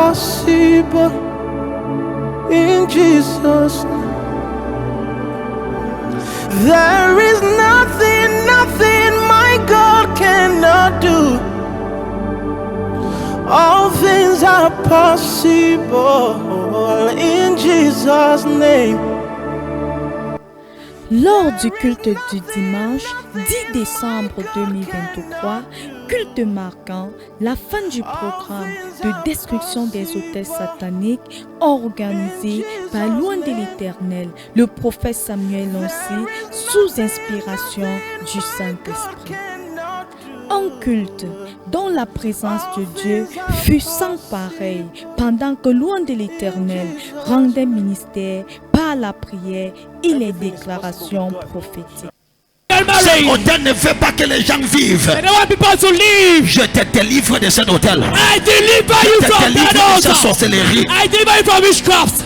possible in Jesus' name. There is nothing, nothing my God cannot do. All things are possible in Jesus' name. Lors du culte du dimanche 10 décembre 2023, culte marquant la fin du programme de destruction des autels sataniques organisé par Loin de l'Éternel, le prophète Samuel Loncy, sous inspiration du Saint-Esprit. Un culte dont la présence de Dieu fut sans pareil pendant que Loin de l'Éternel rendait ministère par la prière et les déclarations prophétiques. Cet hôtel ne veut pas que les gens vivent. Je te délivre de cet hôtel. Je te délivre de cette sorcellerie.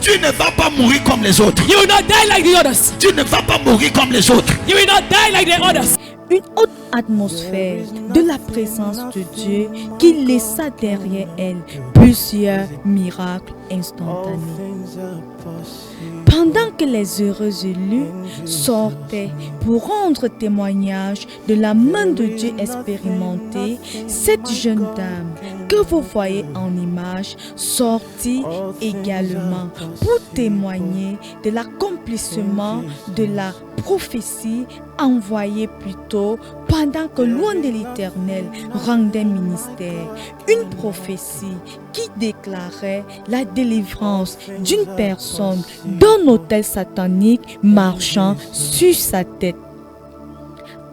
Tu ne vas pas mourir comme les autres. Tu ne vas pas mourir comme les autres. Une haute atmosphère de la présence de Dieu qui laissa derrière elle plusieurs miracles instantanés. Pendant que les heureux élus sortaient pour rendre témoignage de la main de Dieu expérimentée, cette jeune dame que vous voyez en image sortit également pour témoigner de l'accomplissement de la prophétie envoyée plus tôt pendant que Loin de l'Éternel rendait ministère. Une prophétie qui déclarait la délivrance d'une personne d'un autel satanique marchant sur sa tête.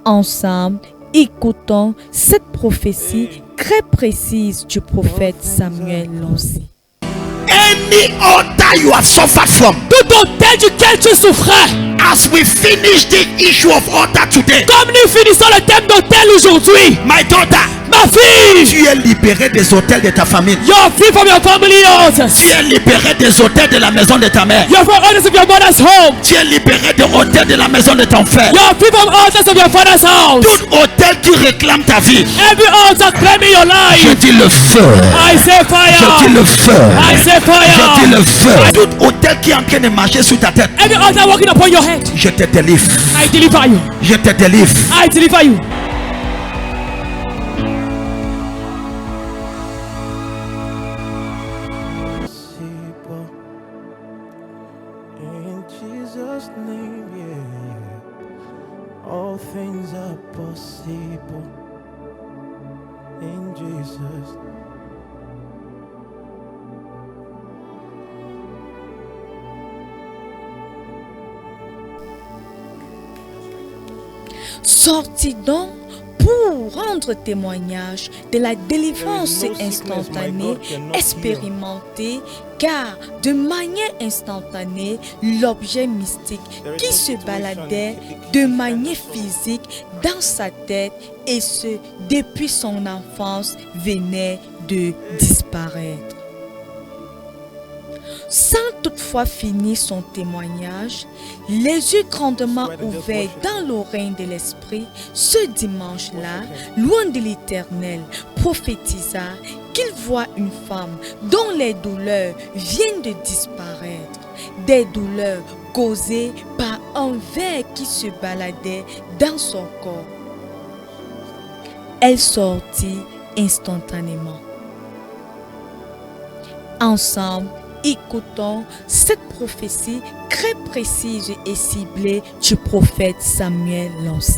Ensemble, écoutons cette prophétie très précise du prophète Samuel Loncy. Any altar you have suffered from, tout autel duquel tu souffrais, as we finish the issue of altar today, comme nous finissons le thème d'autel aujourd'hui, my daughter, ma fille, tu es libérée des hôtels de ta famille. you're free from your family altars. Tu es libérée des hôtels de la maison de ta mère. You're from altars of your mother's home. Tu es libérée des hôtels de la maison de ton frère. You're free from altars of your father's house. Tout hôtel qui réclame ta vie, Every altar claiming your life, je dis le feu. I say fire. Je dis le feu. I say fire. Je dis le feu. Tout hôtel qui est en train de marcher sur ta tête, Every altar walking upon your head, je te délivre. I deliver you. Je te délivre. I deliver you. In Jesus' name, yeah. All things are possible in Jesus' name. Sortis donc pour rendre témoignage de la délivrance instantanée expérimentée, car de manière instantanée, l'objet mystique qui se baladait de manière physique dans sa tête et ce depuis son enfance venait de disparaître. Sans toutefois finir son témoignage, les yeux grandement ouverts dans l'oreille de l'Esprit, ce dimanche-là, Loin de l'Éternel, prophétisa qu'il voit une femme dont les douleurs viennent de disparaître, des douleurs causées par un ver qui se baladait dans son corps. Elle sortit instantanément. Ensemble, écoutons cette prophétie très précise et ciblée du prophète Samuel Loncy.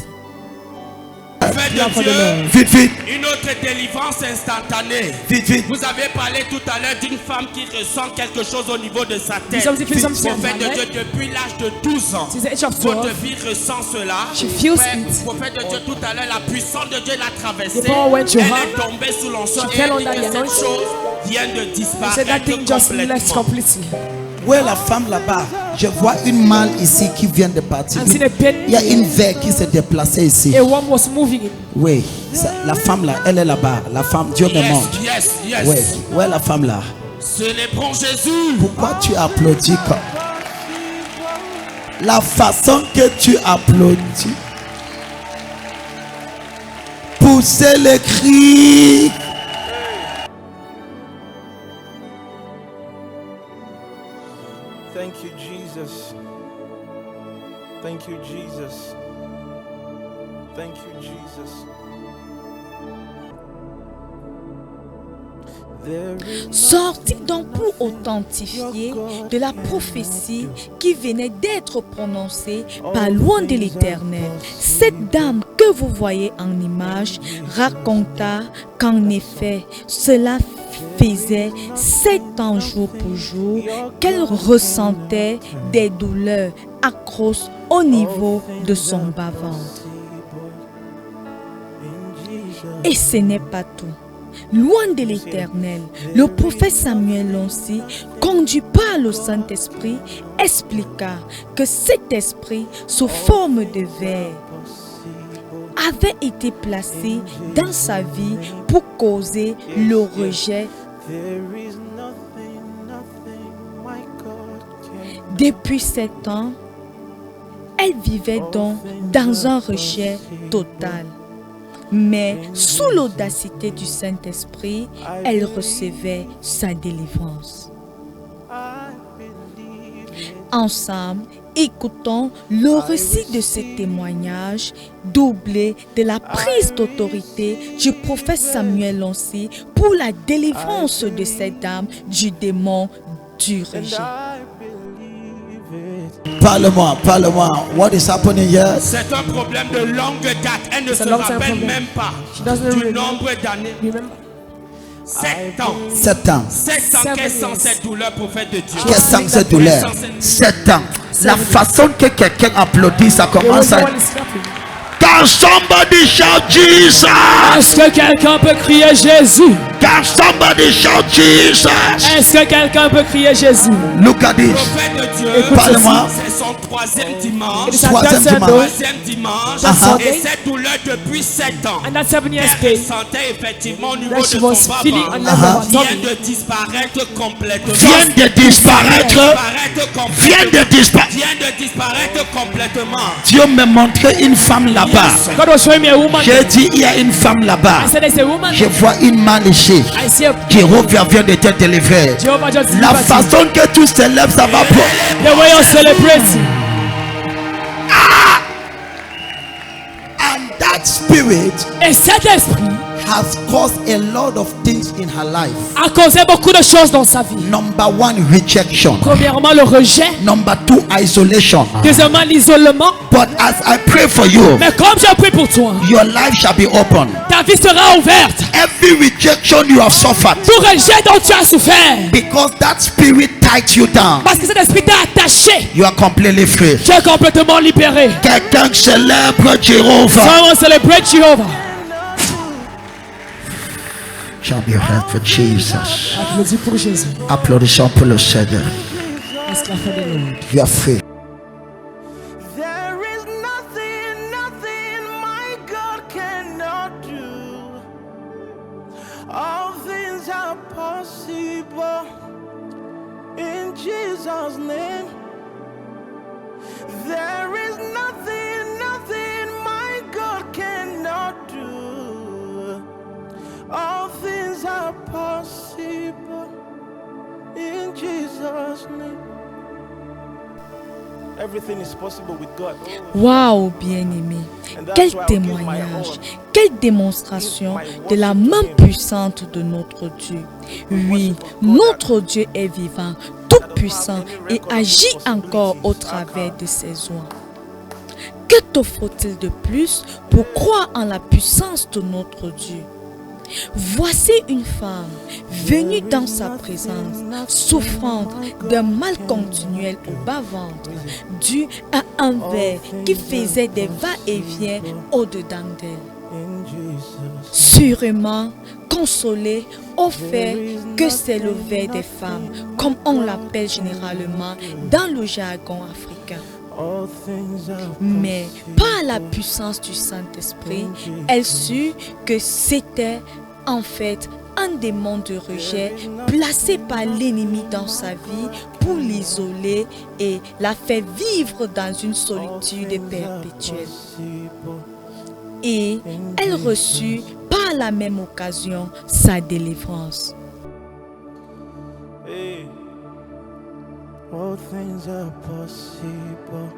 Vite, vite. Une autre délivrance instantanée. Vite, vite. Vous avez parlé tout à l'heure d'une femme qui ressent quelque chose au niveau de sa tête. Something Prophète de Dieu, depuis l'âge de 12 ans, Since the age of votre 12, vie ressent cela. she feels it. Prophète de Dieu, tout à l'heure, la puissance de Dieu l'a traversée. The power went to Elle her. est tombée sous l'onction She et fell elle dit under que the cette anointing. chose vient de He said that disparaître thing just left complètement. completely. Où est la femme là-bas? Je vois une malle ici qui vient de partir. I'm seeing a pen. Il y a une verre qui s'est déplacée ici. A worm was moving it. Oui, la femme là, elle est là-bas. La femme, Dieu me Yes, montre. yes, yes. Oui, où est la femme là? Célébrons Jésus. Pourquoi tu applaudis comme la façon que tu applaudis? Poussez les cris. Jesus. Thank you, Jesus. Thank you, Jesus. Sortit donc pour authentifier de la prophétie qui venait d'être prononcée par loin de l'Éternel. Cette dame que vous voyez en image raconta qu'en effet, cela faisait 7 ans jour pour jour qu'elle ressentait des douleurs atroces au niveau de son bas-ventre. Et ce n'est pas tout. Loin de l'Éternel, le prophète Samuel aussi, conduit par le Saint-Esprit, expliqua que cet esprit, sous forme de ver, avait été placé dans sa vie pour causer le rejet. Depuis 7 ans, elle vivait donc dans un rejet total. Mais sous l'audacité du Saint-Esprit, elle recevait sa délivrance. Ensemble, écoutons le récit de ce témoignage doublé de la prise d'autorité du prophète Samuel aussi pour la délivrance de cette dame du démon du rejet. Parle-moi, parle-moi. What is happening here? C'est un problème de longue date. Elle ne se rappelle même pas du nombre d'années. 7 ans. 7 ans. 7 ans qu'elle sent cette douleur, prophète de Dieu. Qu'elle sent cette douleur. 7 ans. La façon que quelqu'un applaudit, ça commence à... Can somebody shout Jesus? Est-ce que quelqu'un peut crier Jésus? Can somebody shout Jesus? Est-ce que quelqu'un peut crier Jésus? Look at this. Prophète de Dieu, Parle-moi. c'est son 3e dimanche. Troisième dimanche. 3e dimanche. Et cette douleur depuis 7 ans. And that 7 years Elle pain ressentait effectivement au niveau that de she son was feeling on bas-ventre. level Vient de disparaître complètement. Vient de disparaître. Vient de disparaître. Vient de disparaître complètement. Dieu me montrait une femme là-bas. God was showing me a woman. J'ai dit, il y a une femme là-bas. I said there's a woman. Je vois une main ici. I see a Jéhovah vient de te délivrer. Jehovah just La delivered you. façon que tu célèbres, ça va pour. The way you celebrate. And that spirit Et cet esprit has caused a lot of things in her life. a causé beaucoup de choses dans sa vie. Number 1, rejection. Premièrement, le rejet. Number 2, isolation. Deuxièmement, l'isolement. But as I pray for you, Mais comme je prie pour toi, your life shall be open. ta vie sera ouverte. Every rejection you have suffered, Tout rejet dont tu as souffert. Because that spirit tied you down. Parce que cet esprit t'a attaché. you are completely free. Tu es complètement libéré. Quelqu'un célèbre Jéhovah. Someone celebrate Jehovah. Shall be heard for Jesus. Applaudis pour Jésus. Applaudissons pour le Seigneur. Parce qu'il a fait des lourds. You are free. There is nothing my God cannot do. All things are possible in Jesus' name. There is nothing my God cannot do. All things are possible in Jesus' name. Everything is possible with God. Waouh, bien-aimé, quel témoignage, quelle démonstration de la main puissante de notre Dieu. Oui, notre Dieu est vivant, tout puissant et agit encore au travers de ses oins. Que te faut-il de plus pour croire en la puissance de notre Dieu? Voici une femme venue dans sa présence, souffrant d'un mal continuel au bas-ventre, dû à un ver qui faisait des va-et-vient au-dedans d'elle. Sûrement consolée au fait que c'est le ver des femmes, comme on l'appelle généralement dans le jargon africain. Mais par la puissance du Saint-Esprit, elle sut que c'était en fait un démon de rejet placé par l'ennemi dans sa vie pour l'isoler et la faire vivre dans une solitude perpétuelle. Et elle reçut par la même occasion sa délivrance. Hey, All things are possible.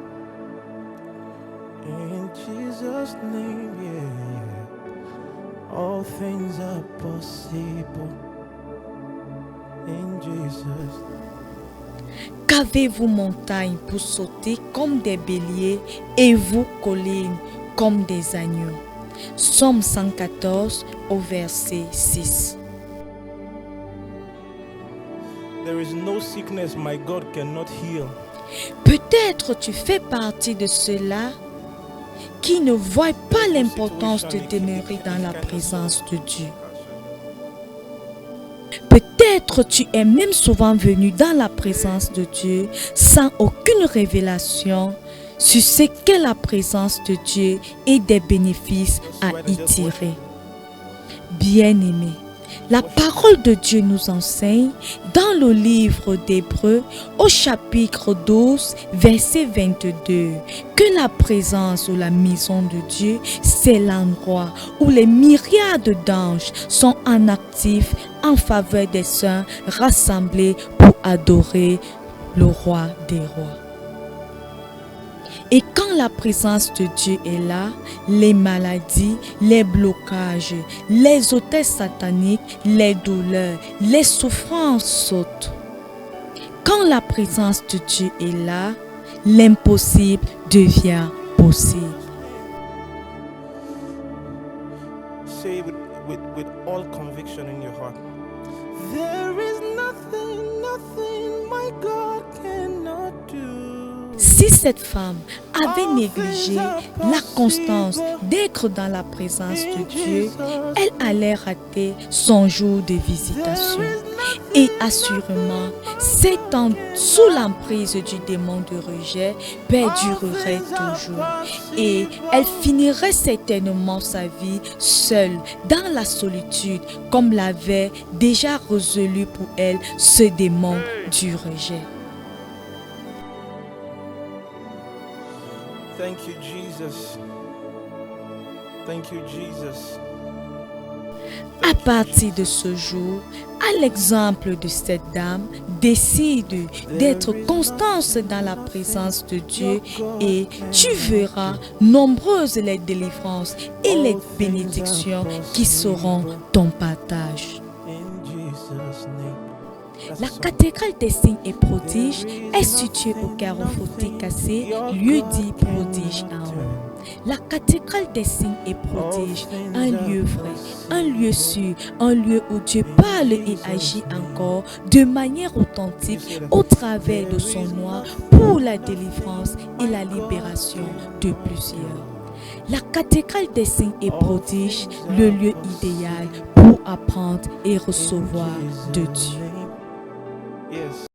In Jesus' name, yeah. All things are possible. In Jesus' name. Qu'avez-vous montagnes pour sauter comme des béliers et vous collines comme des agneaux? Somme 114 au verset 6. There is no sickness my God cannot heal. Peut-être tu fais partie de ceux-là qui ne voient pas l'importance de demeurer dans la présence de Dieu. Peut-être tu es même souvent venu dans la présence de Dieu sans aucune révélation sur ce qu'est la présence de Dieu et des bénéfices à y tirer. Bien-aimé, la parole de Dieu nous enseigne dans le livre d'Hébreux au chapitre 12, verset 22, que la présence ou la maison de Dieu, c'est l'endroit où les myriades d'anges sont en actif en faveur des saints rassemblés pour adorer le roi des rois. Et quand la présence de Dieu est là, les maladies, les blocages, les hôtels sataniques, les douleurs, les souffrances sautent. Quand la présence de Dieu est là, l'impossible devient possible. Say with all conviction in your heart. There is nothing my God cannot do. Si cette femme avait négligé la constance d'être dans la présence de Dieu, elle allait rater son jour de visitation. Et assurément, cet temps sous l'emprise du démon de rejet perdurerait toujours. Et elle finirait certainement sa vie seule dans la solitude, comme l'avait déjà résolu pour elle ce démon du rejet. Thank you, Jesus. Thank you, Jesus. À partir de ce jour, à l'exemple de cette dame, décide d'être constante dans la présence de Dieu et tu verras nombreuses les délivrances et les bénédictions qui seront ton partage. In Jesus' name. La cathédrale des signes et prodiges est située au carrefour Cassé, lieu dit prodige en haut. La cathédrale des signes et prodiges, un lieu vrai, un lieu sûr, un lieu où Dieu parle et agit encore de manière authentique au travers de son nom pour la délivrance et la libération de plusieurs. La cathédrale des signes et prodiges, le lieu idéal pour apprendre et recevoir de Dieu.